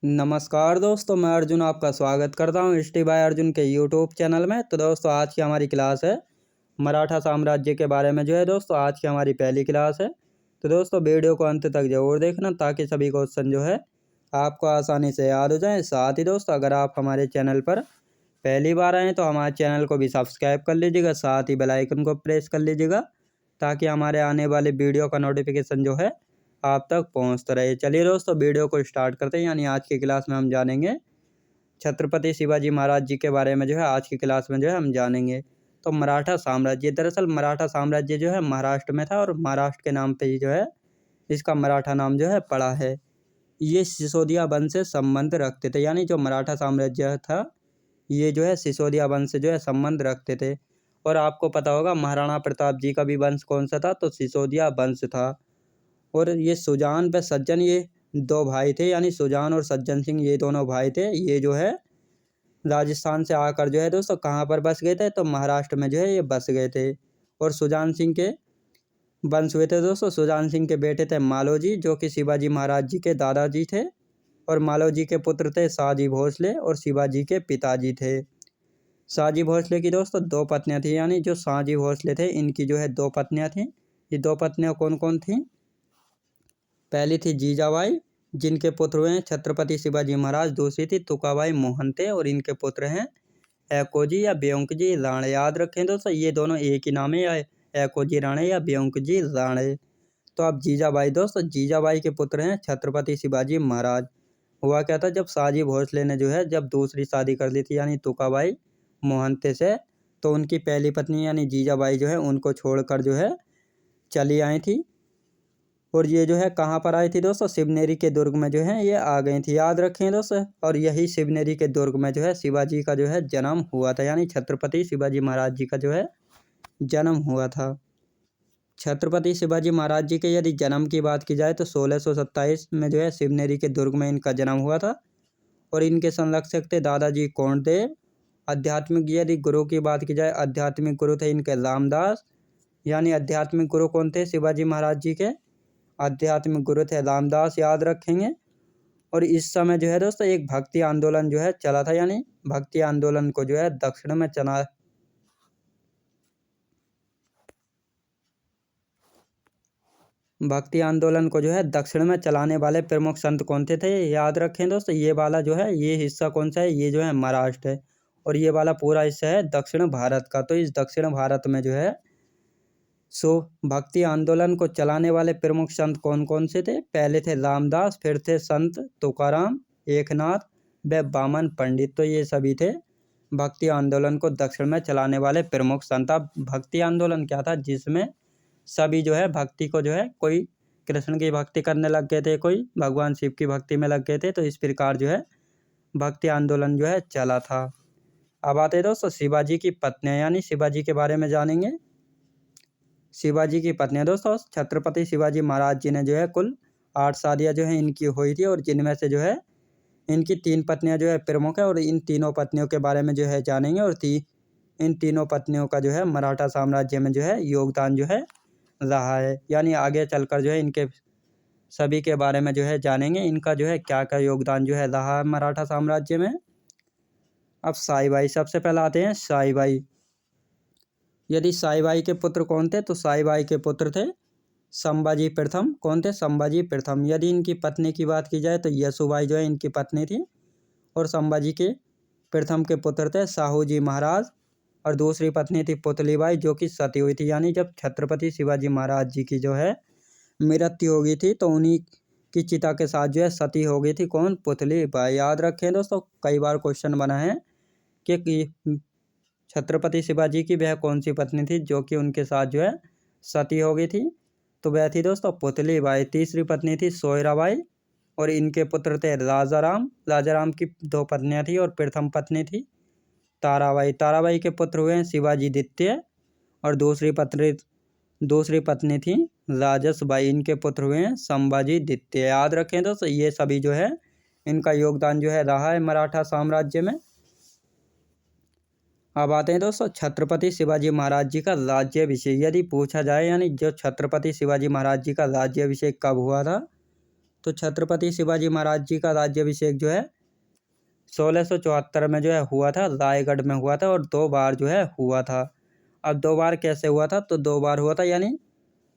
नमस्कार दोस्तों, मैं अर्जुन आपका स्वागत करता हूँ हिस्ट्री बाय अर्जुन के यूट्यूब चैनल में। तो दोस्तों आज की हमारी क्लास है मराठा साम्राज्य के बारे में। दोस्तों आज की हमारी पहली क्लास है। तो दोस्तों वीडियो को अंत तक जरूर देखना ताकि सभी क्वेश्चन आपको आसानी से याद हो जाए। साथ ही दोस्तों अगर आप हमारे चैनल पर पहली बार आएँ तो हमारे चैनल को भी सब्सक्राइब कर लीजिएगा, साथ ही बेल आइकन को प्रेस कर लीजिएगा ताकि हमारे आने वाले वीडियो का नोटिफिकेशन आप तक पहुंचता रहे। चलिए दोस्तों वीडियो को स्टार्ट करते हैं। यानी आज की क्लास में हम जानेंगे छत्रपति शिवाजी महाराज जी के बारे में। आज की क्लास में हम जानेंगे तो मराठा साम्राज्य। दरअसल मराठा साम्राज्य महाराष्ट्र में था और महाराष्ट्र के नाम पे ही इसका मराठा नाम पड़ा है। ये सिसोदिया वंश से संबंध रखते थे। यानी जो मराठा साम्राज्य था ये सिसोदिया वंश से संबंध रखते थे। और आपको पता होगा महाराणा प्रताप जी का भी वंश कौन सा था, तो सिसोदिया वंश था। और ये सुजान व सज्जन ये दो भाई थे। यानी सुजान और सज्जन सिंह ये दोनों भाई थे। ये राजस्थान से आकर दोस्तों कहाँ पर बस गए थे, तो महाराष्ट्र में ये बस गए थे। और सुजान सिंह के वंश हुए थे दोस्तों। सुजान सिंह के बेटे थे मालोजी जो कि शिवाजी महाराज जी के दादाजी थे। और मालोजी के पुत्र थे शाहजी भोसले और शिवाजी के पिताजी थे। शाहजी भोसले की दोस्तों दो पत्नियां थी। यानी जो शाहजी भोसले थे इनकी दो पत्नियां थीं। ये दो पत्नियां कौन कौन थीं? पहली थी जीजाबाई जिनके पुत्र हुए हैं छत्रपति शिवाजी महाराज। दूसरी थी तुकाबाई मोहंते और इनके पुत्र हैं एकोजी या ब्योंकजी राणे। याद रखें दोस्तों ये दोनों एक ही नाम है, या एकोजी राणे या ब्योंकजी राणे। तो अब जीजाबाई दोस्तों जीजाबाई के पुत्र हैं छत्रपति शिवाजी महाराज। हुआ क्या था, जब शाहजी भोसले ने जब दूसरी शादी कर ली थी यानी तुकाबाई मोहंते से, तो उनकी पहली पत्नी यानी जीजाबाई उनको छोड़कर चली आई थी। और ये कहाँ पर आई थी दोस्तों? शिवनेरी के दुर्ग में ये आ गई थी। याद रखें दोस्तों। और यही शिवनेरी के दुर्ग में शिवाजी का जन्म हुआ था। यानी छत्रपति शिवाजी महाराज जी का जन्म हुआ था। छत्रपति शिवाजी महाराज जी के यदि जन्म की बात की जाए तो 1627 में शिवनेरी के दुर्ग में इनका जन्म हुआ था। और इनके संरक्षक थे दादाजी कोंडदेव। आध्यात्मिक यदि गुरु की बात की जाए, आध्यात्मिक गुरु थे इनके रामदास। यानी आध्यात्मिक गुरु कौन थे शिवाजी महाराज जी के? आध्यात्मिक गुरु थे रामदास। याद रखेंगे। और इस समय दोस्तों एक भक्ति आंदोलन चला था। यानी भक्ति आंदोलन को दक्षिण में चला भक्ति आंदोलन को दक्षिण में चलाने वाले प्रमुख संत कौन थे? याद रखें दोस्तों ये वाला ये हिस्सा कौन सा है? ये महाराष्ट्र है। और ये वाला पूरा हिस्सा है दक्षिण भारत का। तो इस दक्षिण भारत में भक्ति आंदोलन को चलाने वाले प्रमुख संत कौन कौन से थे? पहले थे रामदास, फिर थे संत तुकाराम, एकनाथ व बामन पंडित। तो ये सभी थे भक्ति आंदोलन को दक्षिण में चलाने वाले प्रमुख संत। अब भक्ति आंदोलन क्या था? जिसमें सभी भक्ति को कोई कृष्ण की भक्ति करने लग गए थे, कोई भगवान शिव की भक्ति में लग गए थे। तो इस प्रकार भक्ति आंदोलन चला था। अब आते हैं दोस्तों शिवाजी की पत्नियां। यानी शिवाजी के बारे में जानेंगे। शिवाजी की पत्नियां दोस्तों छत्रपति शिवाजी महाराज जी ने कुल 8 शादियां इनकी हुई थी। और जिनमें से इनकी 3 पत्नियां प्रमुख है। और इन तीनों पत्नियों के बारे में जानेंगे। और इन तीनों पत्नियों का मराठा साम्राज्य में योगदान रहा है। यानी आगे चलकर इनके सभी के बारे में जानेंगे। इनका क्या क्या योगदान रहा है मराठा साम्राज्य में। अब साईबाई सबसे पहले आते हैं साईबाई। यदि साईबाई के पुत्र कौन थे, तो साईबाई के पुत्र थे संभाजी प्रथम। कौन थे? संभाजी प्रथम। यदि इनकी पत्नी की बात की जाए तो यशुबाई इनकी पत्नी थी। और संभाजी के प्रथम के पुत्र थे साहूजी महाराज। और दूसरी पत्नी थी पुतलीबाई जो कि सती हुई थी। यानी जब छत्रपति शिवाजी महाराज जी की मृत्यु हो गई थी तो उन्हीं की चिता के साथ सती हो गई थी। कौन? पुतलीबाई। याद रखें दोस्तों कई बार क्वेश्चन बना है कि छत्रपति शिवाजी की वह कौन सी पत्नी थी जो कि उनके साथ सती हो गई थी? तो वह थी दोस्तों पुतलीबाई। तीसरी पत्नी थी सोयराबाई। और इनके पुत्र थे राजाराम। राजाराम की 2 पत्नियां थी। और प्रथम पत्नी थी ताराबाई। ताराबाई के पुत्र हुए शिवाजी द्वितीय। और दूसरी पत्नी थी राजसबाई। इनके पुत्र हुए संभाजी द्वितीय। याद रखें दोस्तों ये सभी इनका योगदान रहा है मराठा साम्राज्य में। अब आते हैं दोस्तों छत्रपति शिवाजी महाराज जी का राज्याभिषेक। यदि पूछा जाए यानी जो छत्रपति शिवाजी महाराज जी का राज्याभिषेक कब हुआ था, तो छत्रपति शिवाजी महाराज जी का राज्याभिषेक जो है 1674 में जो है हुआ था, रायगढ़ में हुआ था और 2 बार जो है हुआ था। अब 2 बार कैसे हुआ था, तो 2 बार हुआ था यानी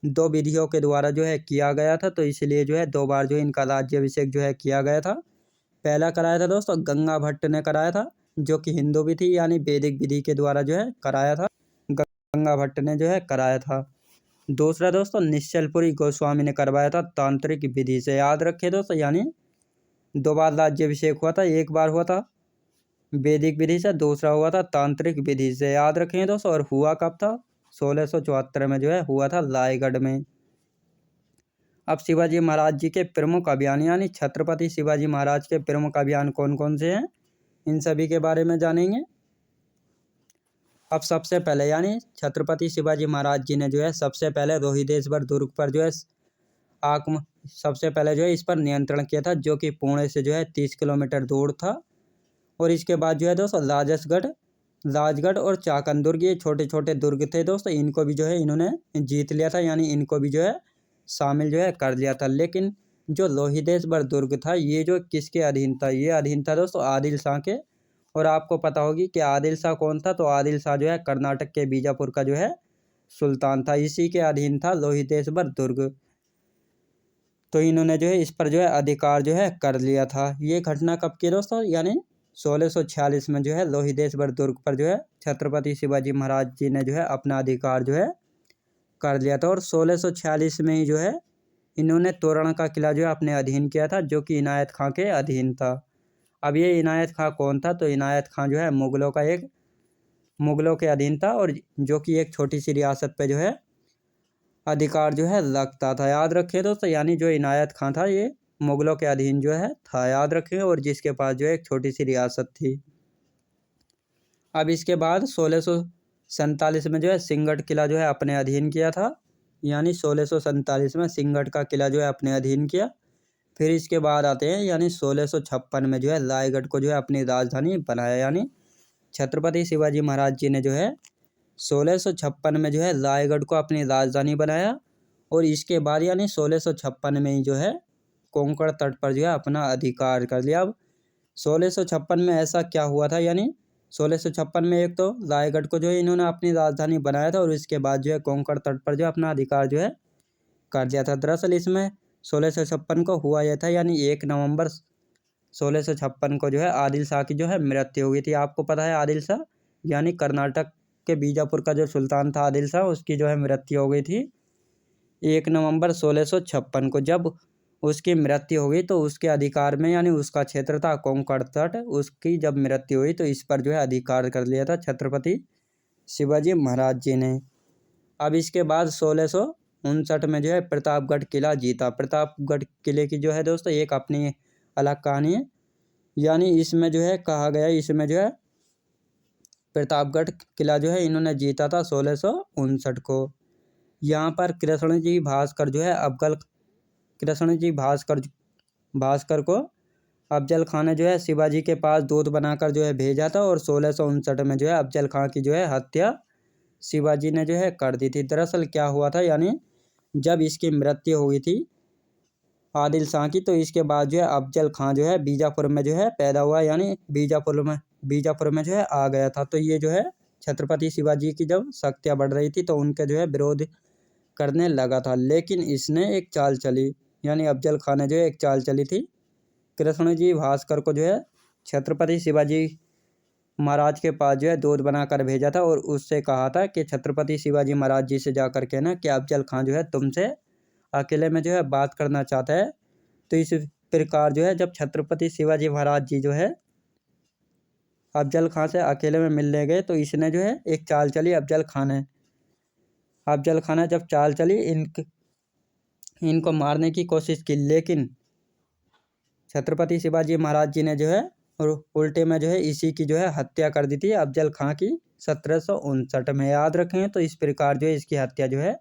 2 विधियों के द्वारा जो है किया गया था, तो इसलिए जो है 2 बार जो है इनका राज्याभिषेक जो है किया गया था। पहला कराया था दोस्तों गंगा भट्ट ने कराया था, जो कि हिंदू विधि यानी वैदिक विधि के द्वारा जो है कराया था, गंगा भट्ट ने जो है कराया था। दूसरा दोस्तों निश्चलपुरी गोस्वामी ने करवाया था तांत्रिक विधि से। याद रखे दोस्तों, यानी 2 बार राज्याभिषेक हुआ था, एक बार हुआ था वैदिक विधि से, दूसरा हुआ था तांत्रिक विधि से। याद रखें दोस्तों, और हुआ कब था, 1674 में जो है हुआ था रायगढ़ में। अब शिवाजी महाराज जी के प्रमुख अभियान यानी छत्रपति शिवाजी महाराज के प्रमुख अभियान कौन कौन से हैं, इन सभी के बारे में जानेंगे। अब सबसे पहले यानी छत्रपति शिवाजी महाराज जी ने जो है सबसे पहले रोहिदेश्वर दुर्ग पर जो है सबसे पहले जो है इस पर नियंत्रण किया था, जो कि पुणे से जो है 30 किलोमीटर दूर था। और इसके बाद जो है दोस्तों राजगढ़ और चाकन दुर्ग, ये छोटे छोटे दुर्ग थे दोस्तों, इनको भी जो है इन्होंने जीत लिया था, यानी इनको भी जो है शामिल जो है कर लिया था। लेकिन जो लोहिदेश्वर दुर्ग था ये जो किसके अधीन था, ये अधीन था दोस्तों आदिल शाह के। और आपको पता होगी कि आदिल शाह कौन था, तो आदिल शाह जो है कर्नाटक के बीजापुर का जो है सुल्तान था, इसी के अधीन था लोहिदेश्वर दुर्ग। तो इन्होंने जो है इस पर जो है अधिकार जो है कर लिया था। ये घटना कब की दोस्तों, यानी 1646 में जो है लोहिदेश्वर दुर्ग पर जो है छत्रपति शिवाजी महाराज जी ने जो है अपना अधिकार जो है कर लिया था। और 1646 में ही जो है इन्होंने तोरण का किला जो है अपने अधीन किया था, जो कि इनायत खां के अधीन था। अब ये इनायत खां कौन था, तो इनायत खां जो है मुगलों के अधीन था, और जो कि एक छोटी सी रियासत पे जो है अधिकार जो है रखता था। याद रखें दोस्तों, यानी जो इनायत खां था ये मुगलों के अधीन जो है था, याद रखें, और जिसके पास जो है एक छोटी सी रियासत थी। अब इसके बाद 1647 में जो है सिंहगढ़ किला जो है अपने अधीन किया था, यानी 1647 में सिंहगढ़ का किला जो है अपने अधीन किया। फिर इसके बाद आते हैं यानी 1656 में जो है रायगढ़ को जो है अपनी राजधानी बनाया, यानी छत्रपति शिवाजी महाराज जी ने जो है 1656 में जो है रायगढ़ को अपनी राजधानी बनाया। और इसके बाद यानी 1656 में ही जो है कोंकण तट पर जो है अपना अधिकार कर लिया। अब 1656 में ऐसा क्या हुआ था, यानी 1656 में एक तो रायगढ़ को जो है इन्होंने अपनी राजधानी बनाया था, और इसके बाद जो है कोंकण तट पर जो अपना अधिकार जो है कर लिया था। दरअसल इसमें 1656 को हुआ यह था, यानी 1 नवंबर 1656 को जो है आदिल शाह की जो है मृत्यु हुई थी। आपको पता है आदिल शाह यानी कर्नाटक के बीजापुर का जो सुल्तान था आदिल शाह, उसकी जो है मृत्यु हो गई थी 1 नवंबर 1656 को। जब उसकी मृत्यु हो गई तो उसके अधिकार में यानी उसका क्षेत्र था कोंकण तट, उसकी जब मृत्यु हुई तो इस पर जो है अधिकार कर लिया था छत्रपति शिवाजी महाराज जी ने। अब इसके बाद 1659 में जो है प्रतापगढ़ किला जीता। प्रतापगढ़ किले की जो है दोस्तों एक अपनी अलग कहानी है, यानी इसमें जो है कहा गया, इसमें जो है प्रतापगढ़ किला जो है इन्होंने जीता था 1659 को। यहाँ पर कृष्णजी भास्कर जो है कृष्णजी भास्कर को अफजल खान ने जो है शिवाजी के पास दूत बनाकर जो है भेजा था, और 1659 में जो है अफजल खान की जो है हत्या शिवाजी ने जो है कर दी थी। दरअसल क्या हुआ था, यानी जब इसकी मृत्यु हुई थी आदिल शाह की, तो इसके बाद जो है अफजल खान जो है बीजापुर में जो है पैदा हुआ, यानी बीजापुर में जो है आ गया था। तो ये जो है छत्रपति शिवाजी की जब शक्तियाँ बढ़ रही थी तो उनके जो है विरोध करने लगा था। लेकिन इसने एक चाल चली, यानी अफजल खान ने जो है एक चाल चली थी, कृष्णजी भास्कर को जो है छत्रपति शिवाजी महाराज के पास जो है दूत बनाकर भेजा था, और उससे कहा था कि छत्रपति शिवाजी महाराज जी से जाकर कहना कि अफजल खान जो है तुमसे अकेले में जो है बात करना चाहता है। तो इस प्रकार जो है जब छत्रपति शिवाजी महाराज जी जो है अफजल खान से अकेले में मिलने गए तो इसने जो है एक चाल चली अफजल खान ने जब चाल चली इनको मारने की कोशिश की, लेकिन छत्रपति शिवाजी महाराज जी ने जो है और उल्टे में जो है इसी की जो है हत्या कर दी थी अफजल खां की 1759 में। याद रखें, तो इस प्रकार जो है इसकी हत्या जो है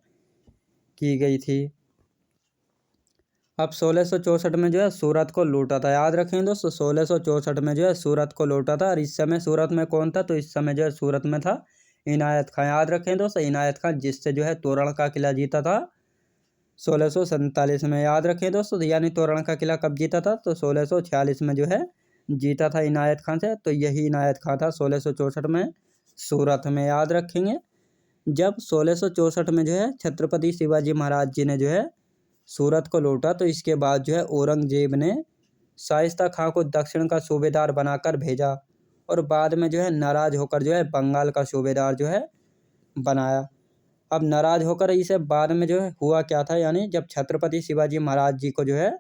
की गई थी। अब 1664 में जो है सूरत को लूटा था। याद रखें दोस्तों, 1664 में जो है सूरत को लूटा था, और इस समय सूरत में कौन था, तो इस समय जो है सूरत में था इनायत खां। याद रखें दोस्तों, इनायत खां जिससे जो है तोरण का किला जीता था 1647 में। याद रखें दोस्तों, यानी तोरण का किला कब जीता था? तो 1646 में जो है जीता था इनायत खान से। तो यही इनायत खान था 1664 में सूरत में। याद रखेंगे। जब 1664 में जो है छत्रपति शिवाजी महाराज जी ने जो है सूरत को लूटा, तो इसके बाद जो है औरंगजेब ने शाइस्ता खां को दक्षिण का सूबेदार बनाकर भेजा और बाद में जो है नाराज होकर जो है बंगाल का सूबेदार जो है बनाया। अब नाराज होकर इसे बाद में जो है हुआ क्या था, यानी जब छत्रपति शिवाजी महाराज जी को जो है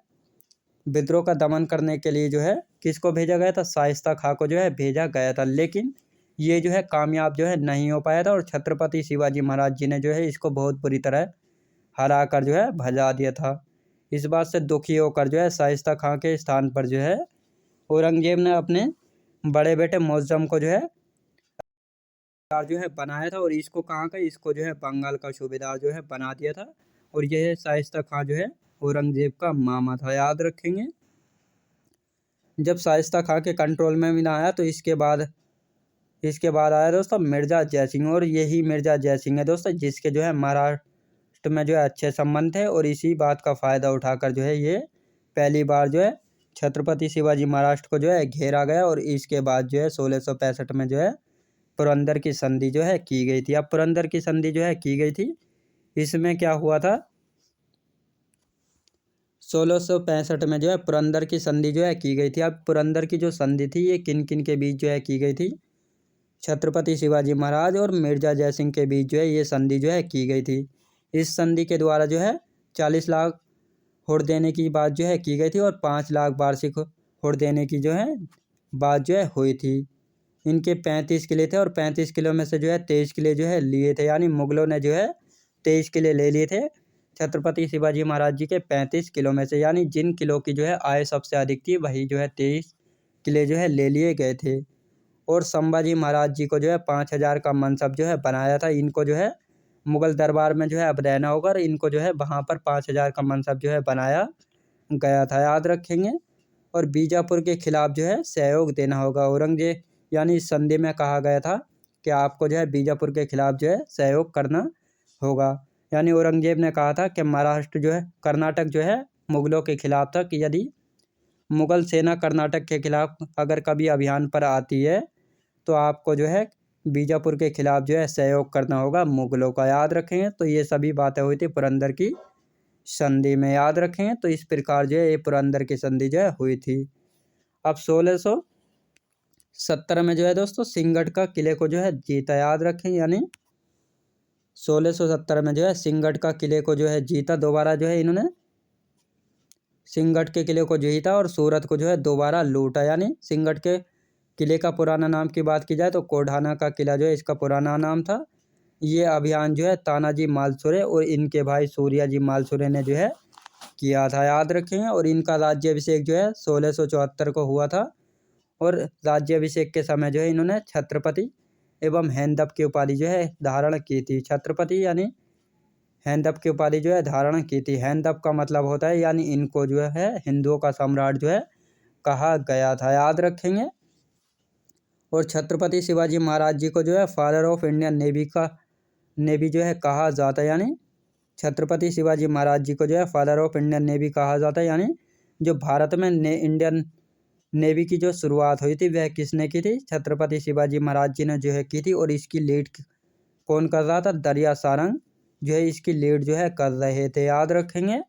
विद्रोह का दमन करने के लिए जो है किसको भेजा गया था? शाइस्ता खां को जो है भेजा गया था, लेकिन ये जो है कामयाब जो है नहीं हो पाया था और छत्रपति शिवाजी महाराज जी ने जो है इसको बहुत बुरी तरह हरा कर जो है भजा दिया था। इस बात से दुखी होकर जो है शाइस्ता खां के स्थान पर जो है औरंगजेब ने अपने बड़े बेटे मुअज्जम को जो है बनाया था और इसको कहाँ का, इसको जो है बंगाल का सूबेदार जो है बना दिया था। और यह शाइस्ता खां जो है औरंगजेब का मामा था। याद रखेंगे। जब शाइस्ता खां के कंट्रोल में भी ना आया, तो इसके बाद आया दोस्तों मिर्जा जयसिंह। और यही मिर्जा जयसिंह है दोस्तों जिसके जो है महाराष्ट्र में जो है अच्छे संबंध थे और इसी बात का फ़ायदा उठाकर जो है ये पहली बार जो है छत्रपति शिवाजी महाराष्ट्र को जो है घेरा गया। और इसके बाद जो है 1665 में जो है पुरंदर की संधि जो है की गई थी। अब पुरंदर की संधि जो है की गई थी, इसमें क्या हुआ था? 1665 में जो है पुरंदर की संधि जो है की गई थी। अब पुरंदर की जो संधि थी ये किन किन के बीच जो है की गई थी? छत्रपति शिवाजी महाराज और मिर्जा जयसिंह के बीच जो है ये संधि जो है की गई थी। इस संधि के द्वारा जो है 40 लाख हुड़ देने की बात जो है की गई थी और 5 लाख वार्षिक हुड़ देने की जो है बात जो है हुई थी। इनके 35 किले थे और 35 किलों में से जो है 23 किले जो है लिए थे, यानी मुगलों ने जो है 23 किले ले लिए थे छत्रपति शिवाजी महाराज जी के 35 किलों में से। यानी जिन किलों की जो है आय सबसे अधिक थी वही जो है 23 किले जो है ले लिए गए थे। और संभाजी महाराज जी को जो है 5000 का मनसब जो है बनाया था। इनको जो है मुगल दरबार में जो है अब रहना होगा और इनको जो है वहाँ पर 5000 का मनसब जो है बनाया गया था। याद रखेंगे। और बीजापुर के खिलाफ जो है सहयोग देना होगा। औरंगजेब यानी इस संधि में कहा गया था कि आपको जो है बीजापुर के खिलाफ जो है सहयोग करना होगा। यानी औरंगजेब ने कहा था कि महाराष्ट्र जो है कर्नाटक जो है मुगलों के खिलाफ था, कि यदि मुगल सेना कर्नाटक के खिलाफ अगर कभी अभियान पर आती है तो आपको जो है बीजापुर के खिलाफ जो है सहयोग करना होगा मुगलों का। याद रखेंगे। तो ये सभी बातें हुई थी पुरंदर की संधि में। याद रखेंगे। तो इस प्रकार जो है ये पुरंदर की संधि जो है हुई थी। अब 1670 में जो है दोस्तों सिंहगढ़ का किले को जो है जीता। याद रखें। यानी 1670 में जो है सिंहगढ़ का किले को जो है जीता। दोबारा जो है इन्होंने सिंहगढ़ के किले को जीता और सूरत को जो है दोबारा लूटा। यानी सिंहगढ़ के किले का पुराना नाम की बात की जाए तो कोढ़ाना का किला जो है इसका पुराना नाम था। ये अभियान जो है तानाजी मालसुरे और इनके भाई सूर्याजी मालसुरे ने जो है किया था। याद रखेंगे। और इनका राज्याभिषेक जो है 1674 को हुआ था और राज्याभिषेक के समय जो है इन्होंने छत्रपति एवं हैंदप की उपाधि जो है धारण की थी। छत्रपति यानी हैंदप की उपाधि जो है धारण की थी। हैंदप का मतलब होता है यानी इनको जो है हिंदुओं का सम्राट जो है कहा गया था। याद रखेंगे। और छत्रपति शिवाजी महाराज जी को जो है फादर ऑफ इंडियन नेवी जो है कहा जाता है। यानी छत्रपति शिवाजी महाराज जी को जो है फादर ऑफ इंडियन नेवी कहा जाता है। यानी जो भारत में इंडियन नेवी की जो शुरुआत हुई थी वह किसने की थी? छत्रपति शिवाजी महाराज जी ने जो है की थी। और इसकी लीड कौन कर रहा था? दरिया सारंग जो है इसकी लीड जो है कर रहे थे। याद रखेंगे।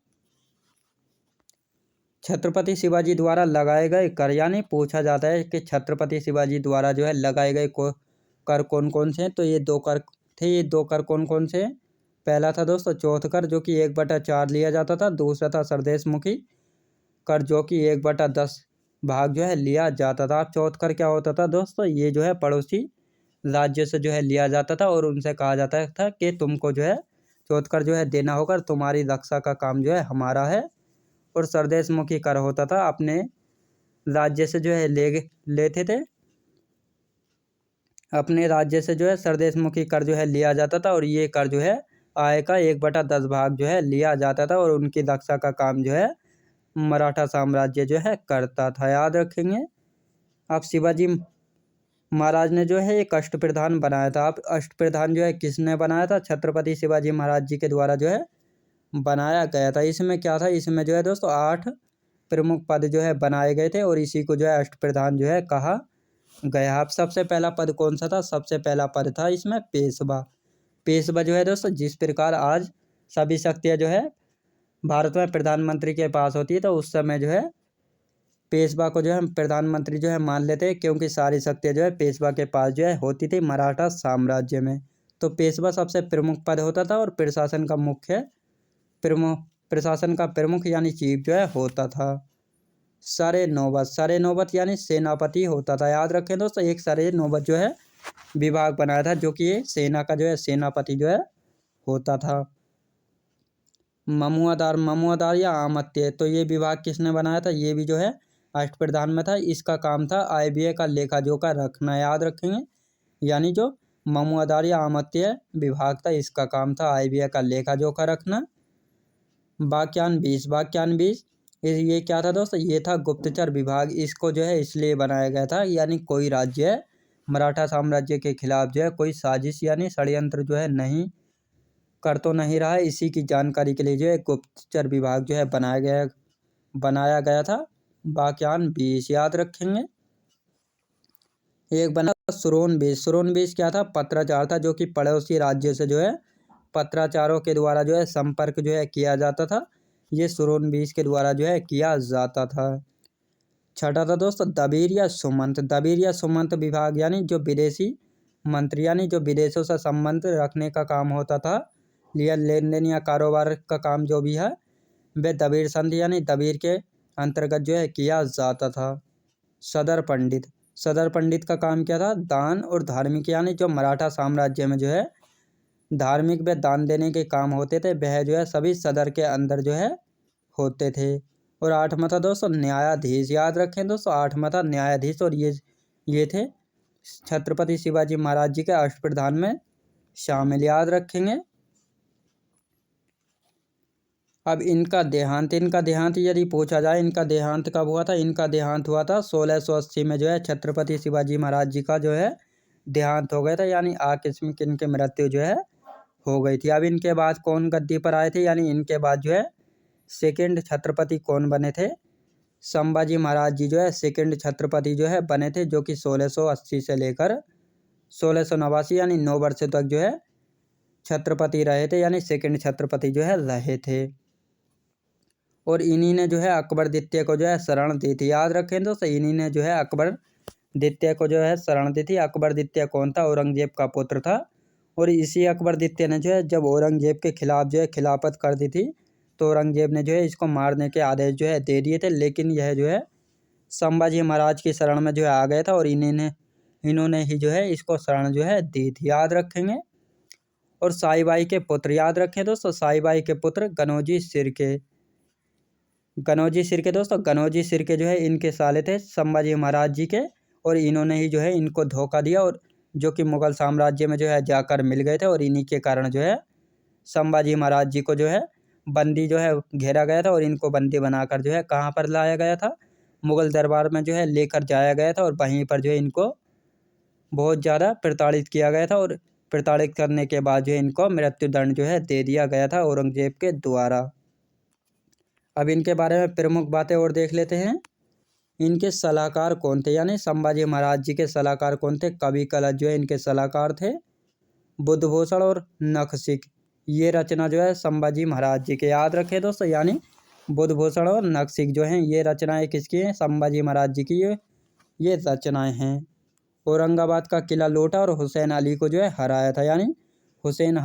छत्रपति शिवाजी द्वारा लगाए गए कर, यानी पूछा जाता है कि छत्रपति शिवाजी द्वारा जो है लगाए गए कर कौन कौन से हैं? तो ये 2 कर थे। ये 2 कर कौन कौन से हैं? पहला था दोस्तों चौथ कर जो कि 1/4 लिया जाता था। दूसरा था सरदेशमुखी कर जो कि 1/10 भाग जो है लिया जाता था। अब चौथ कर क्या होता था दोस्तों? ये जो है पड़ोसी राज्य से जो है लिया जाता था और उनसे कहा जाता था कि तुमको जो है चौथ कर जो है देना होगा, तुम्हारी रक्षा का काम जो है हमारा है। और सरदेशमुखी कर होता था अपने राज्य से जो है लेते थे। अपने राज्य से जो है सरदेशमुखी कर जो है लिया जाता था और ये कर जो है आय का 1/10 भाग जो है लिया जाता था और उनकी रक्षा का काम जो है मराठा साम्राज्य जो है करता था। याद रखेंगे। अब शिवाजी महाराज ने जो है एक अष्टप्रधान बनाया था। अब अष्टप्रधान जो है किसने बनाया था? छत्रपति शिवाजी महाराज जी के द्वारा जो है बनाया गया था। इसमें क्या था, इसमें जो है दोस्तों 8 प्रमुख पद जो है बनाए गए थे और इसी को जो है अष्टप्रधान जो है कहा गया। अब सबसे पहला पद कौन सा था, सबसे पहला पद था इसमें पेशवा। पेशवा जो है दोस्तों, जिस प्रकार आज सभी शक्तियाँ जो है भारत में प्रधानमंत्री के पास होती है, तो उस समय जो है पेशवा को जो है हम प्रधानमंत्री जो है मान लेते हैं, क्योंकि सारी शक्तियाँ जो है पेशवा के पास जो है होती थी मराठा साम्राज्य में। तो पेशवा सबसे प्रमुख पद होता था और प्रशासन का प्रमुख यानी चीफ जो है होता था। सरे नौबत यानी सेनापति होता था। याद रखें दोस्तों, एक सरे नौबत जो है विभाग बनाया था, जो कि ये सेना का जो है सेनापति जो है होता था। ममुआदार या आमत्य, तो ये विभाग किसने बनाया था, ये भी जो है अष्टप्रधान में था। इसका काम था आय व्यय का लेखा जोखा रखना। याद रखेंगे, यानी जो ममुआदार या आमत्य विभाग था, इसका काम था आय व्यय का लेखा जोखा रखना। वाक्यान 20 ये क्या था दोस्तों, ये था गुप्तचर विभाग। इसको जो है इसलिए बनाया गया था, यानी कोई राज्य है मराठा साम्राज्य के खिलाफ जो है कोई साजिश यानी षड्यंत्र जो है नहीं कर तो नहीं रहा है, इसी की जानकारी के लिए जो है गुप्तचर विभाग जो है बनाया गया था। वाक्यान 20 याद रखेंगे। एक बना सुरोन 20 क्या था, पत्राचार था, जो कि पड़ोसी राज्य से जो है पत्राचारों के द्वारा जो है संपर्क जो है किया जाता था। ये सुरोन 20 के द्वारा जो है किया जाता था। छठा था दोस्तों दबीर या सुमंत विभाग, यानी जो विदेशी मंत्री यानी जो विदेशों से संबंध रखने का काम होता था, या लेन देन या कारोबार का काम जो भी है, वह दबीर संधि यानी दबीर के अंतर्गत जो है किया जाता था। सदर पंडित का काम क्या था, दान और धार्मिक, यानी जो मराठा साम्राज्य में जो है धार्मिक व दान देने के काम होते थे, वह जो है सभी सदर के अंदर जो है होते थे। और 8वां था दोस्तों न्यायाधीश। याद रखें दोस्तों, 8वां था न्यायाधीश, और ये थे छत्रपति शिवाजी महाराज जी के अष्टप्रधान में शामिल। याद रखेंगे। अब इनका देहांत यदि पूछा जाए, इनका देहांत कब हुआ था, इनका देहांत हुआ था 1680 में जो है छत्रपति शिवाजी महाराज जी का जो है देहांत हो गया था, यानी आकस्मिक इनकी मृत्यु जो है हो गई थी। अब इनके बाद कौन गद्दी पर आए थे, यानी इनके बाद जो है सेकंड छत्रपति कौन बने थे, संभाजी महाराज जी जो है सेकंड छत्रपति जो है बने थे, जो कि 1680 से लेकर 1689 यानी 9 वर्ष तक जो है छत्रपति रहे थे, यानी सेकंड छत्रपति जो है रहे थे। और इन्हीं ने जो है अकबर द्वितीय को जो है शरण दी थी। याद रखें दोस्तों, इन्हीं ने जो है अकबर द्वितीय को जो है शरण दी थी। अकबर द्वितीय कौन था, औरंगजेब का पुत्र था। और इसी अकबर द्वितीय ने जो है जब औरंगजेब के खिलाफ जो है खिलाफत कर दी थी, तो औरंगजेब ने जो है इसको मारने के आदेश जो है दे दिए थे, लेकिन यह जो है संभाजी महाराज की शरण में जो है आ गया था, और इन्होंने ही जो है इसको शरण जो है दी थी। याद रखेंगे। और साईबाई के पुत्र, याद रखें दोस्तों, साईबाई के पुत्र गनौजी सिरके दोस्तों, गनौजी सिरके जो है इनके साले थे संभाजी महाराज जी के, और इन्होंने ही जो है इनको धोखा दिया, और जो कि मुगल साम्राज्य में जो है जाकर मिल गए थे, और इन्हीं के कारण जो है संभाजी महाराज जी को जो है बंदी जो है घेरा गया था, और इनको बंदी बनाकर जो है कहाँ पर लाया गया था, मुगल दरबार में जो है लेकर जाया गया था, और वहीं पर जो है इनको बहुत ज़्यादा प्रताड़ित किया गया था, और प्रताड़ित करने के बाद जो है इनको मृत्युदंड जो है दे दिया गया था औरंगजेब के द्वारा। अब इनके बारे में प्रमुख बातें और देख लेते हैं। इनके सलाहकार कौन थे, यानी संभाजी महाराज जी के सलाहकार कौन थे, कवि कलश जो है इनके सलाहकार थे। बुद्धभूषण और नखशिख, ये रचना जो है संभाजी महाराज जी के। याद रखें दोस्तों, यानी बुद्धभूषण और नखशिख जो हैं ये रचनाएं किसकी हैं, संभाजी महाराज जी की ये रचनाएं हैं। औरंगाबाद का किला लूटा और हुसैन अली को जो है हराया था, यानी हुसैन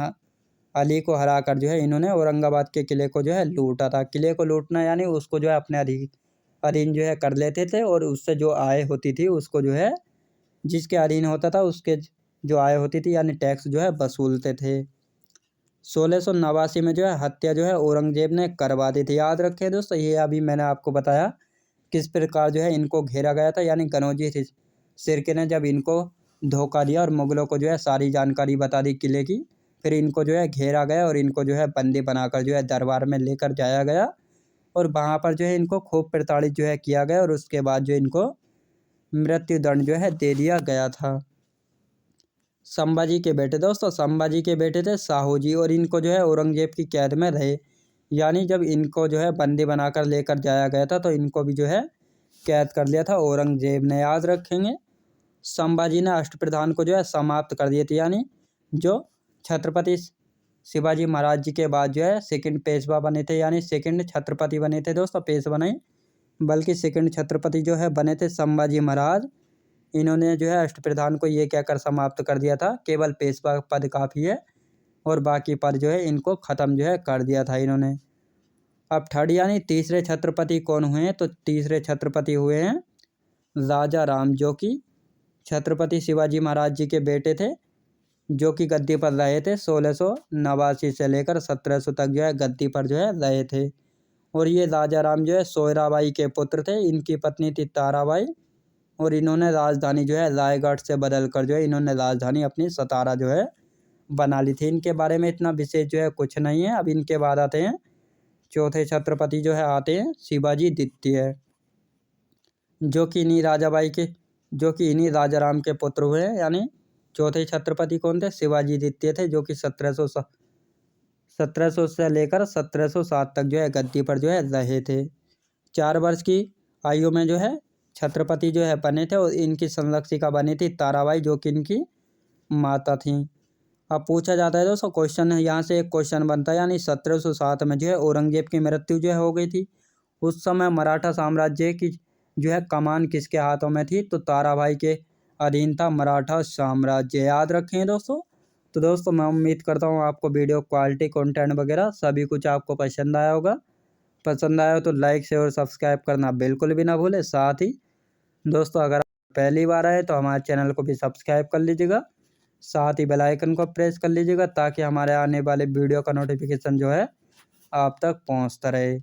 अली को हराकर जो है इन्होंने औरंगाबाद के किले को जो है लूटा था। किले को लूटना यानी उसको जो है अपने अधीन जो है कर लेते थे, और उससे जो आय होती थी उसको जो है जिसके अधीन होता था उसके जो आय होती थी यानी टैक्स जो है वसूलते थे। 1689 में जो है हत्या जो है औरंगजेब ने करवा दी थी। याद रखें दोस्तों, ये अभी मैंने आपको बताया किस प्रकार जो है इनको घेरा गया था, यानी गनौजी सिरके ने जब इनको धोखा दिया और मुगलों को जो है सारी जानकारी बता दी किले की, फिर इनको जो है घेरा गया और इनको जो है बंदी बनाकर जो है दरबार में लेकर जाया गया, और वहाँ पर जो है इनको खूब प्रताड़ित जो है किया गया, और उसके बाद जो इनको मृत्युदंड जो है दे दिया गया था। संभाजी के बेटे दोस्तों, संभाजी के बेटे थे साहू जी, और इनको जो है औरंगजेब की कैद में रहे। यानी जब इनको जो है बंदी बनाकर लेकर जाया गया था तो इनको भी जो है कैद कर लिया था औरंगजेब ने, याद रखेंगे। संभाजी ने अष्टप्रधान को जो है समाप्त कर दिए थे, यानी जो छत्रपति शिवाजी महाराज जी के बाद जो है सेकंड पेशवा बने थे, यानी सेकंड छत्रपति बने थे दोस्तों, पेशवा नहीं बल्कि सेकंड छत्रपति जो है बने थे संभाजी महाराज। इन्होंने जो है अष्टप्रधान को ये कहकर समाप्त कर दिया था केवल पेशवा पद काफ़ी है और बाकी पद जो है इनको ख़त्म जो है कर दिया था इन्होंने। अब थर्ड यानी तीसरे छत्रपति कौन हुए हैं, तो तीसरे छत्रपति हुए हैं राजा राम, जो कि छत्रपति शिवाजी महाराज जी के बेटे थे, जो कि गद्दी पर रहे थे 1689 से लेकर 1700 तक जो है गद्दी पर जो है रहे थे। और ये राजा राम जो है सोयराबाई के पुत्र थे, इनकी पत्नी थी ताराबाई, और इन्होंने राजधानी जो है रायगढ़ से बदल कर जो है इन्होंने राजधानी अपनी सतारा जो है बना ली थी। इनके बारे में इतना विशेष जो है कुछ नहीं है। अब इनके बाद आते हैं चौथे छत्रपति जो है आते हैं शिवाजी द्वितीय, जो कि इन्हीं राजा राम के पुत्र हुए हैं। यानी चौथे छत्रपति कौन थे, शिवाजी द्वितीय थे, जो कि 1700 से लेकर 1707 तक जो है गद्दी पर जो है रहे थे। 4 वर्ष की आयु में जो है छत्रपति जो है बने थे और इनकी संरक्षिका बनी थी ताराबाई, जो कि इनकी माता थी। अब पूछा जाता है दोस्तों क्वेश्चन है, यहाँ से एक क्वेश्चन बनता है, यानी 1707 में जो है औरंगजेब की मृत्यु जो है हो गई थी। उस समय मराठा साम्राज्य की जो है कमान किसके हाथों में थी, तो ताराबाई के अधीन था मराठा साम्राज्य, याद रखें दोस्तों। तो दोस्तों मैं उम्मीद करता हूँ आपको वीडियो क्वालिटी कंटेंट वगैरह सभी कुछ आपको पसंद आया होगा। पसंद आया हो तो लाइक शेयर और सब्सक्राइब करना बिल्कुल भी ना भूलें। साथ ही दोस्तों अगर आप पहली बार आए तो हमारे चैनल को भी सब्सक्राइब कर लीजिएगा, साथ ही बेल आइकन को प्रेस कर लीजिएगा ताकि हमारे आने वाले वीडियो का नोटिफिकेशन जो है आप तक पहुंचता रहे।